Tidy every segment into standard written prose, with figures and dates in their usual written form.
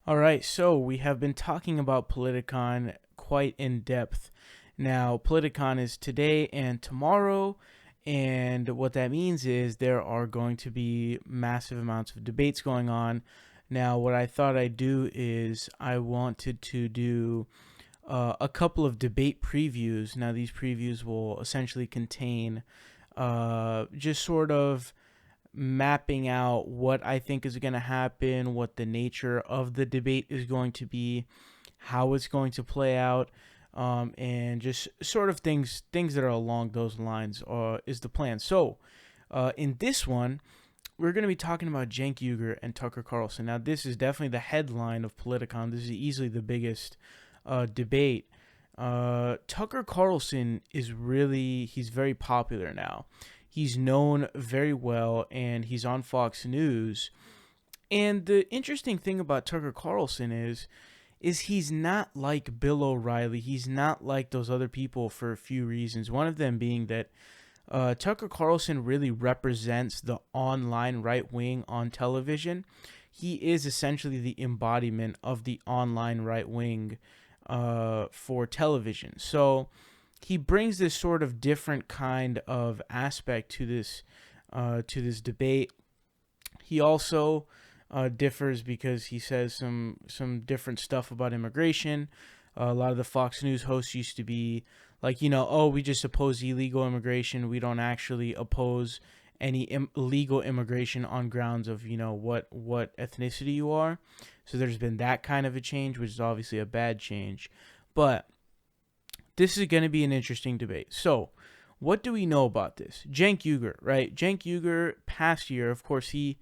All right, so we have been talking about Politicon quite in depth. Now, Politicon is today and tomorrow, and what that means is there are going to be massive amounts of debates going on. Now, what I thought I'd do is I wanted to do a couple of debate previews. Now, these previews will essentially contain just sort of mapping out what I think is going to happen, what the nature of the debate is going to be, how it's going to play out, and just sort of things that are along those lines is the plan. So, in this one, we're going to be talking about Cenk Uygur and Tucker Carlson. Now, this is definitely the headline of Politicon. This is easily the biggest debate. Tucker Carlson he's very popular now. He's known very well, and he's on Fox News. And the interesting thing about Tucker Carlson is he's not like Bill O'Reilly. He's not like those other people for a few reasons. One of them being that Tucker Carlson really represents the online right wing on television. He is essentially the embodiment of the online right wing for television. So he brings this sort of different kind of aspect to this debate. He also differs because he says some different stuff about immigration. A lot of the Fox News hosts used to be like, oh, we just oppose illegal immigration. We don't actually oppose any illegal immigration on grounds of what ethnicity you are. So there's been that kind of a change, which is obviously a bad change. But this is going to be an interesting debate. So, what do we know about this? Cenk Uygur, right? Cenk Uygur, past year, of course, he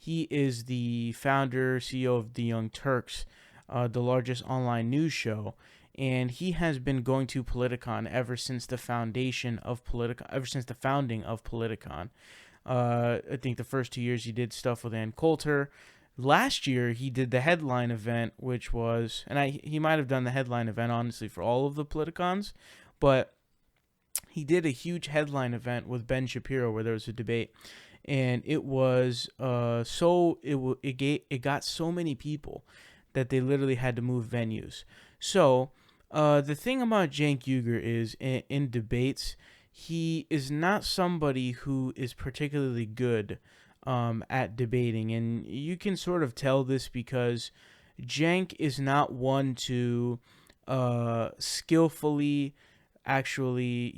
is the founder, CEO of the Young Turks, the largest online news show, and he has been going to Politicon ever since the foundation of Politicon, ever since the founding of Politicon. I think the first 2 years he did stuff with Ann Coulter. Last year he did the headline event, which was, he might have done the headline event honestly for all of the Politicons, but he did a huge headline event with Ben Shapiro where there was a debate, and it was it got so many people that they literally had to move venues. So the thing about Cenk Uygur is in debates, he is not somebody who is particularly good at debating, and you can sort of tell this because Cenk is not one to skillfully actually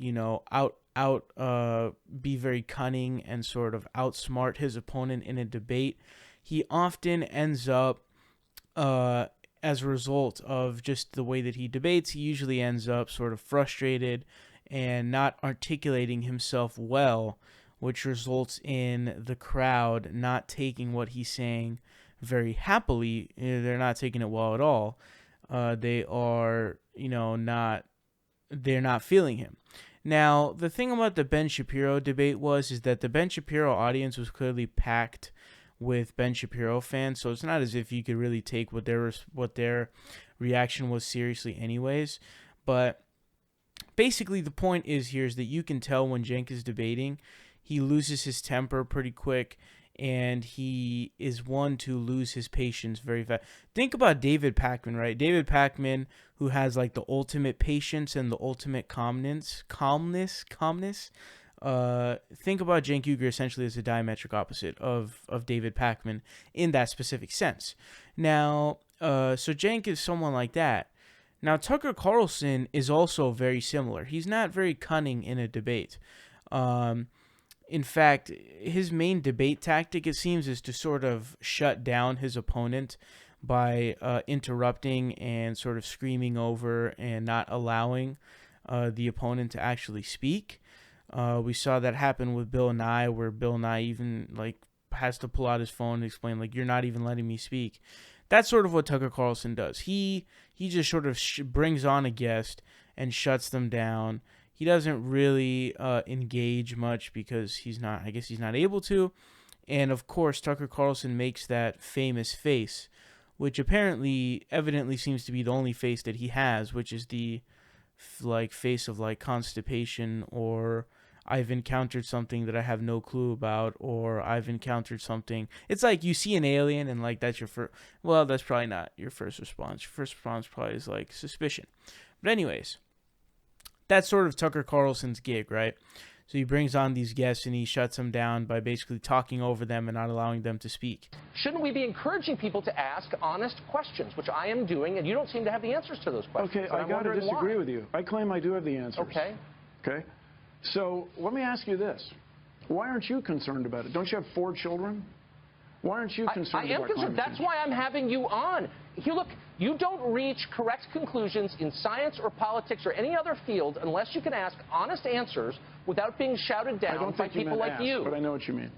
be very cunning and sort of outsmart his opponent in a debate. He often ends up as a result of just the way that he debates, he usually ends up sort of frustrated and not articulating himself well, which results in the crowd not taking what he's saying very happily. They're not taking it well at all. They are, not they're not feeling him. Now, the thing about the Ben Shapiro debate is that the Ben Shapiro audience was clearly packed with Ben Shapiro fans, so it's not as if you could really take what their reaction was seriously anyways. But basically the point is that you can tell when Cenk is debating, he loses his temper pretty quick, and he is one to lose his patience very fast. Think about David Pakman, right? David Pakman, who has like the ultimate patience and the ultimate calmness. Think about Cenk Uygur essentially as a diametric opposite of David Pakman in that specific sense. Now, so Cenk is someone like that. Now, Tucker Carlson is also very similar. He's not very cunning in a debate. In fact, his main debate tactic, it seems, is to sort of shut down his opponent by interrupting and sort of screaming over and not allowing the opponent to actually speak. We saw that happen with Bill Nye, where Bill Nye even has to pull out his phone and explain, you're not even letting me speak. That's sort of what Tucker Carlson does. He just sort of brings on a guest and shuts them down. He doesn't really engage much because he's not able to. And of course, Tucker Carlson makes that famous face, which evidently seems to be the only face that he has, which is the face of constipation, or I've encountered something that I have no clue about, or I've encountered something. It's like you see an alien and like that's your first. Well, that's probably not your first response. Your first response probably is like suspicion. But anyways, that's sort of Tucker Carlson's gig, right? So he brings on these guests and he shuts them down by basically talking over them and not allowing them to speak. Shouldn't we be encouraging people to ask honest questions, which I am doing, and you don't seem to have the answers to those questions? Okay, I got to disagree with you. I claim I do have the answers. Okay. Okay. So let me ask you this. Why aren't you concerned about it? Don't you have 4 children? Why aren't you concerned about climate change? That's why I'm having you on. Look, you don't reach correct conclusions in science or politics or any other field unless you can ask honest answers without being shouted down by people like you. But I know what you mean.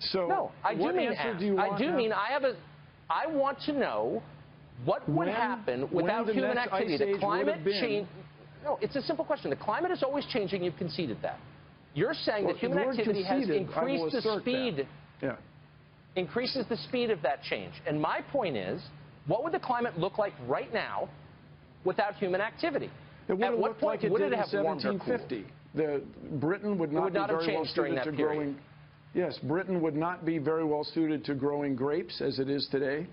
So no, I do mean ask. I want to know what would happen without human activity. The climate change. No, it's a simple question. The climate is always changing. You've conceded that. You're saying that human activity has increased the speed. Yeah. Increases the speed of that change. And my point is, what would the climate look like right now without human activity? At what point would it have warmed or cooled? Britain would not be very well suited to growing. Yes, Britain would not be very well suited to growing grapes as it is today.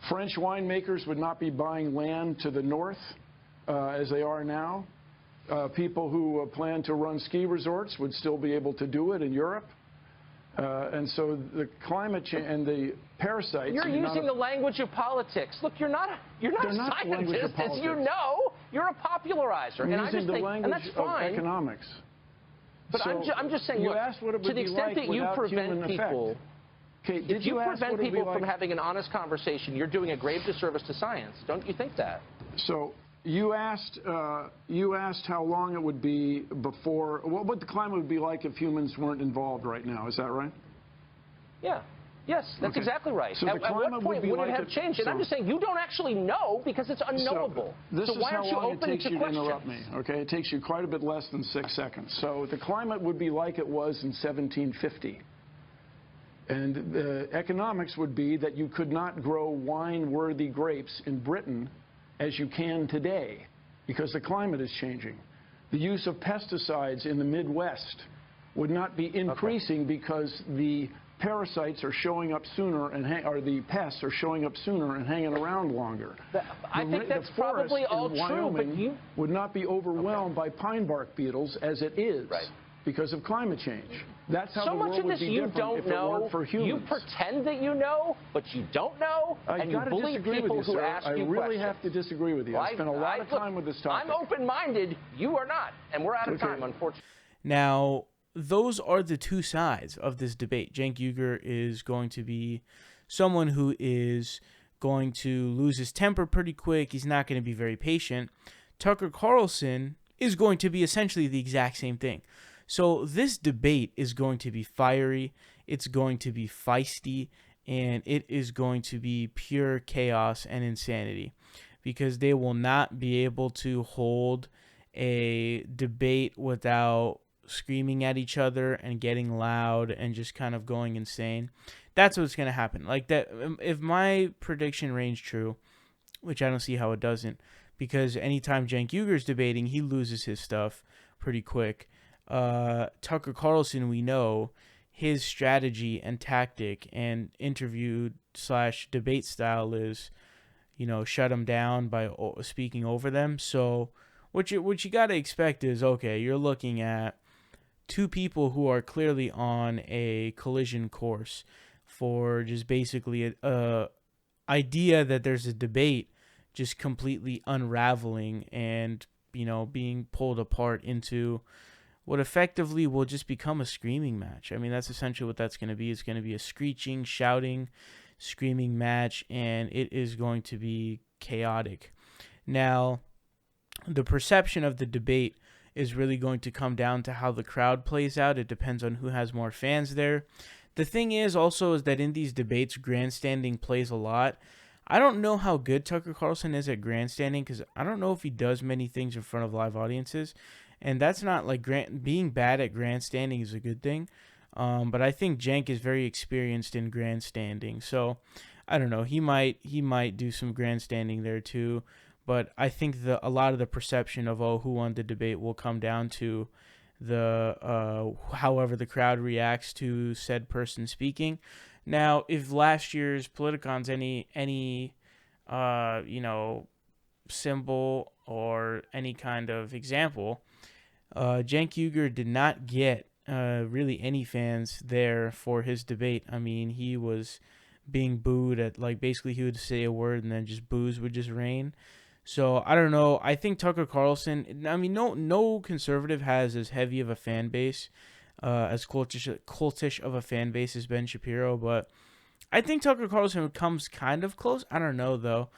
French winemakers would not be buying land to the north as they are now. People who plan to run ski resorts would still be able to do it in Europe. And so the climate change and the parasites. You're using the language of politics. Look, you're not a scientist, as you know. You're a popularizer. I'm using the language of economics. But so I'm just saying, you asked what it would to the extent that you prevent people, if you prevent people from having an honest conversation, you're doing a grave disservice to science. Don't you think that? So you asked how long it would be before, what the climate would be like if humans weren't involved right now. Is that right? Yeah. Yes, that's exactly right. So at what point would it have changed? And I'm just saying you don't actually know because it's unknowable. So why aren't you open to questions? This is how long it takes you to interrupt me, okay? It takes you quite a bit less than 6 seconds. So the climate would be like it was in 1750. And economics would be that you could not grow wine-worthy grapes in Britain as you can today because the climate is changing. The use of pesticides in the Midwest would not be increasing because the parasites are showing up sooner or the pests are showing up sooner and hanging around longer. I think that's probably all true, but you would not be overwhelmed by pine bark beetles as it is because of climate change. That's how the world would be different if it weren't for humans. You pretend that you know, but you don't know, and you bully people who ask you questions. I really have to disagree with you. I spent a lot of time with this topic. I'm open-minded. You are not, and we're out of time, unfortunately. Now, those are the two sides of this debate. Cenk Uygur is going to be someone who is going to lose his temper pretty quick. He's not going to be very patient. Tucker Carlson is going to be essentially the exact same thing. So this debate is going to be fiery. It's going to be feisty, and it is going to be pure chaos and insanity because they will not be able to hold a debate without screaming at each other and getting loud and just kind of going insane. That's what's going to happen. Like that, if my prediction rings true, which I don't see how it doesn't, because anytime Cenk Uygur's debating, he loses his stuff pretty quick. Tucker Carlson, we know his strategy and tactic and interview/debate style is, shut them down by speaking over them. So what you got to expect is, okay, you're looking at two people who are clearly on a collision course for just basically a idea that there's a debate just completely unraveling and, being pulled apart into what effectively will just become a screaming match. I mean, that's essentially what that's going to be. It's going to be a screeching, shouting, screaming match, and it is going to be chaotic. Now, the perception of the debate is really going to come down to how the crowd plays out. It depends on who has more fans there. The thing is also is that in these debates, grandstanding plays a lot. I don't know how good Tucker Carlson is at grandstanding because I don't know if he does many things in front of live audiences. And that's not like being bad at grandstanding is a good thing. But I think Cenk is very experienced in grandstanding. So I don't know. He might do some grandstanding there too. But I think a lot of the perception of who won the debate will come down to however the crowd reacts to said person speaking. Now, if last year's Politicon's any symbol or any kind of example, Cenk Uygur did not get really any fans there for his debate. I mean, he was being booed at, like, basically he would say a word and then just boos would just rain. So I don't know. I think Tucker Carlson, I mean, no conservative has as heavy of a fan base, as cultish of a fan base as Ben Shapiro, but I think Tucker Carlson comes kind of close. I don't know though.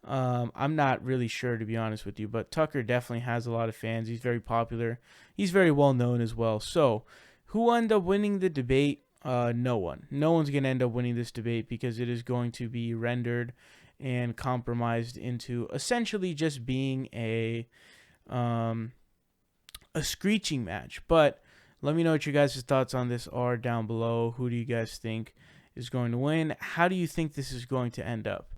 I'm not really sure, to be honest with you, but Tucker definitely has a lot of fans. He's very popular. He's very well known as well. So who will end up winning the debate? No one. No one's going to end up winning this debate because it is going to be rendered and compromised into essentially just being a screeching match. But let me know what your guys' thoughts on this are down below. Who do you guys think is going to win? How do you think this is going to end up?